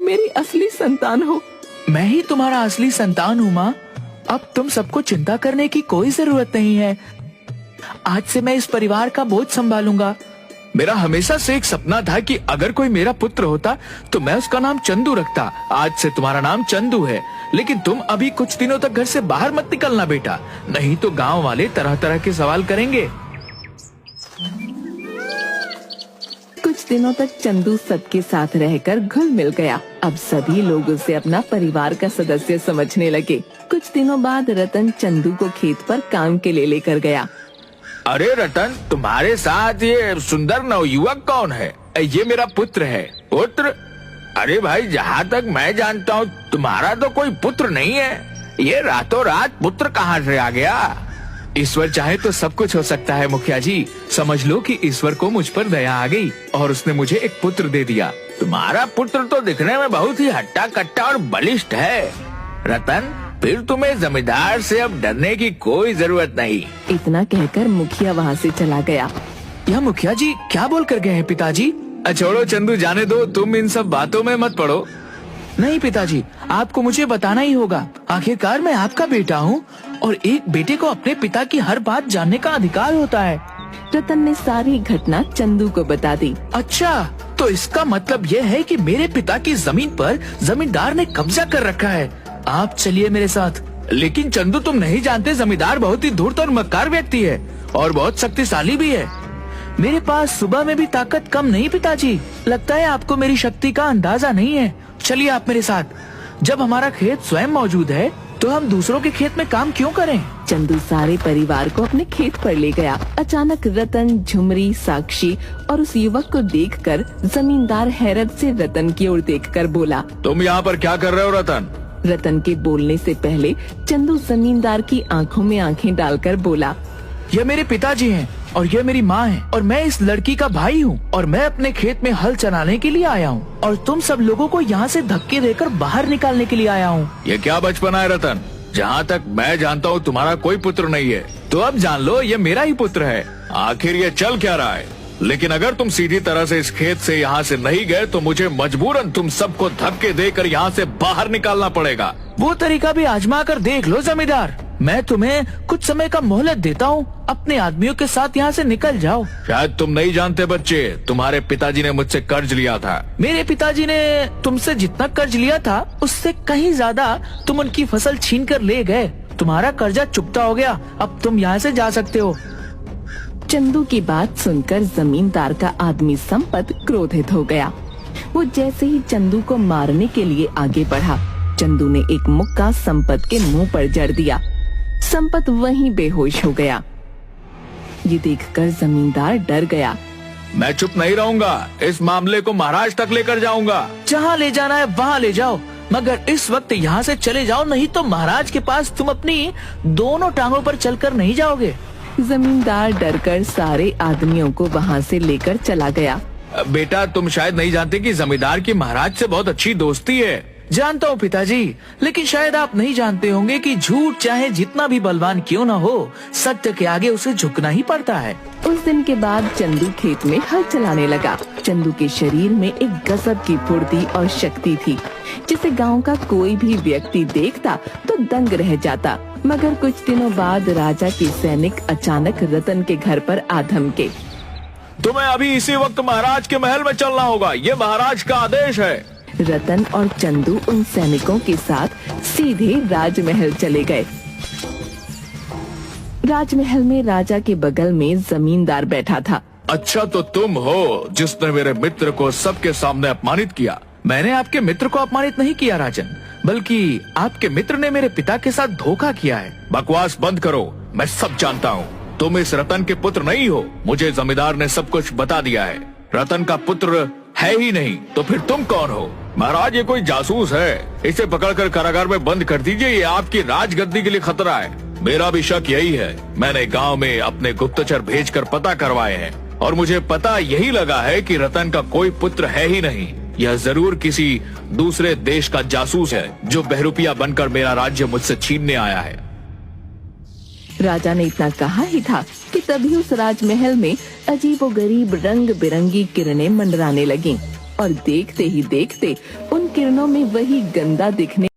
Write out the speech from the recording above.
मेरी असली संतान हो। मैं ही तुम्हारा असली संतान हूँ माँ। अब तुम सबको चिंता करने की कोई जरूरत नहीं है। आज से मैं इस परिवार का बोझ संभालूंगा। मेरा हमेशा से एक सपना था कि अगर कोई मेरा पुत्र होता तो मैं उसका नाम चंदू रखता। आज से तुम्हारा नाम चंदू है, लेकिन तुम अभी कुछ दिनों तक घर से बाहर मत निकलना बेटा, नहीं तो गांव वाले तरह तरह के सवाल करेंगे। कुछ दिनों तक चंदू सबके साथ रहकर घुल मिल गया। अब सभी लोग उसे अपना परिवार का सदस्य समझने लगे। कुछ दिनों बाद रतन चंदू को खेत पर काम के लिए लेकर गया। अरे रतन, तुम्हारे साथ ये सुंदर नवयुवक कौन है? ये मेरा पुत्र है। पुत्र? अरे भाई, जहाँ तक मैं जानता हूँ तुम्हारा तो कोई पुत्र नहीं है। ये रातों रात पुत्र कहाँ से आ गया? ईश्वर चाहे तो सब कुछ हो सकता है मुखिया जी। समझ लो कि ईश्वर को मुझ पर दया आ गई और उसने मुझे एक पुत्र दे दिया। तुम्हारा पुत्र तो दिखने में बहुत ही हट्टा कट्टा और बलिष्ठ है। रतन, फिर तुम्हें जमींदार से अब डरने की कोई जरूरत नहीं। इतना कहकर मुखिया वहाँ से चला गया। यह मुखिया जी क्या बोल कर गए हैं पिताजी? छोड़ो चंदू, जाने दो, तुम इन सब बातों में मत पड़ो। नहीं पिताजी, आपको मुझे बताना ही होगा। आखिरकार मैं आपका बेटा हूँ और एक बेटे को अपने पिता की हर बात जानने का अधिकार होता है। रतन ने सारी घटना चंदू को बता दी। अच्छा, तो इसका मतलब यह है कि मेरे पिता की जमीन पर जमींदार ने कब्जा कर रखा है। आप चलिए मेरे साथ। लेकिन चंदू, तुम नहीं जानते जमींदार बहुत ही धूर्त और मक्कार व्यक्ति है और बहुत शक्तिशाली भी है। मेरे पास सुबह में भी ताकत कम नहीं पिताजी। लगता है आपको मेरी शक्ति का अंदाजा नहीं है। चलिए आप मेरे साथ। जब हमारा खेत स्वयं मौजूद है तो हम दूसरों के खेत में काम क्यों करें? चंदू सारे परिवार को अपने खेत पर ले गया। अचानक रतन, झुमरी, साक्षी और उस युवक को देखकर जमींदार हैरत से रतन की ओर देखकर बोला, तुम यहाँ पर क्या कर रहे हो रतन? रतन के बोलने से पहले चंदू जमींदार की आंखों में आंखें डालकर बोला, ये मेरे पिताजी हैं और ये मेरी माँ है और मैं इस लड़की का भाई हूँ और मैं अपने खेत में हल चलाने के लिए आया हूँ और तुम सब लोगों को यहाँ से धक्के देकर बाहर निकालने के लिए आया हूँ। ये क्या बचपना है रतन? जहाँ तक मैं जानता हूँ तुम्हारा कोई पुत्र नहीं है, तो अब जान लो ये मेरा ही पुत्र है। आखिर ये चल क्या रहा है? लेकिन अगर तुम सीधी तरह से इस खेत से यहाँ से नहीं गए तो मुझे मजबूरन तुम सबको धक्के देकर यहाँ से बाहर निकालना पड़ेगा। वो तरीका भी आजमा कर देख लो जमींदार। मैं तुम्हें कुछ समय का मोहलत देता हूँ, अपने आदमियों के साथ यहाँ से निकल जाओ। शायद तुम नहीं जानते बच्चे, तुम्हारे पिताजी ने मुझसे कर्ज लिया था। मेरे पिताजी ने तुमसे जितना कर्ज लिया था उससे कहीं ज्यादा तुम उनकी फसल छीन कर ले गए। तुम्हारा कर्जा चुकता हो गया, अब तुम यहाँ से जा सकते हो। चंदू की बात सुनकर जमींदार का आदमी संपत क्रोधित हो गया। वो जैसे ही चंदू को मारने के लिए आगे बढ़ा, चंदू ने एक मुक्का संपत के मुंह पर जड़ दिया। संपत वहीं बेहोश हो गया। ये देखकर जमींदार डर गया। मैं चुप नहीं रहूंगा, इस मामले को महाराज तक लेकर जाऊंगा। जहाँ ले जाना है वहाँ ले जाओ, मगर इस वक्त यहाँ से चले जाओ, नहीं तो महाराज के पास तुम अपनी दोनों टांगों पर चलकर नहीं जाओगे। जमींदार डरकर सारे आदमियों को वहाँ से लेकर चला गया। बेटा, तुम शायद नहीं जानते कि जमींदार की महाराज से बहुत अच्छी दोस्ती है। जानता हूँ पिताजी, लेकिन शायद आप नहीं जानते होंगे कि झूठ चाहे जितना भी बलवान क्यों न हो, सत्य के आगे उसे झुकना ही पड़ता है। उस दिन के बाद चंदू खेत में हल चलाने लगा। चंदू के शरीर में एक गजब की फुर्ती और शक्ति थी, जिसे गांव का कोई भी व्यक्ति देखता तो दंग रह जाता। मगर कुछ दिनों बाद राजा के सैनिक अचानक रतन के घर पर आ धमके। तुम्हें अभी इसी वक्त महाराज के महल में चलना होगा, ये महाराज का आदेश है। रतन और चंदू उन सैनिकों के साथ सीधे राजमहल चले गए। राजमहल में राजा के बगल में जमींदार बैठा था। अच्छा, तो तुम हो जिसने मेरे मित्र को सबके सामने अपमानित किया। मैंने आपके मित्र को अपमानित नहीं किया राजन, बल्कि आपके मित्र ने मेरे पिता के साथ धोखा किया है। बकवास बंद करो, मैं सब जानता हूँ। तुम इस रतन के पुत्र नहीं हो, मुझे जमींदार ने सब कुछ बता दिया है। रतन का पुत्र है ही नहीं, तो फिर तुम कौन हो? महाराज, ये कोई जासूस है, इसे पकड़कर कारागार में बंद कर दीजिए, ये आपकी राजगद्दी के लिए खतरा है। मेरा भी शक यही है। मैंने गांव में अपने गुप्तचर भेजकर पता करवाए हैं और मुझे पता यही लगा है कि रतन का कोई पुत्र है ही नहीं। यह जरूर किसी दूसरे देश का जासूस है जो बहरूपिया बनकर मेरा राज्य मुझसे छीनने आया है। राजा ने इतना कहा ही था कि तभी उस राजमहल में अजीबोगरीब रंग बिरंगी किरणें मंडराने लगीं। और देखते ही देखते उन किरणों में वही गंदा दिखने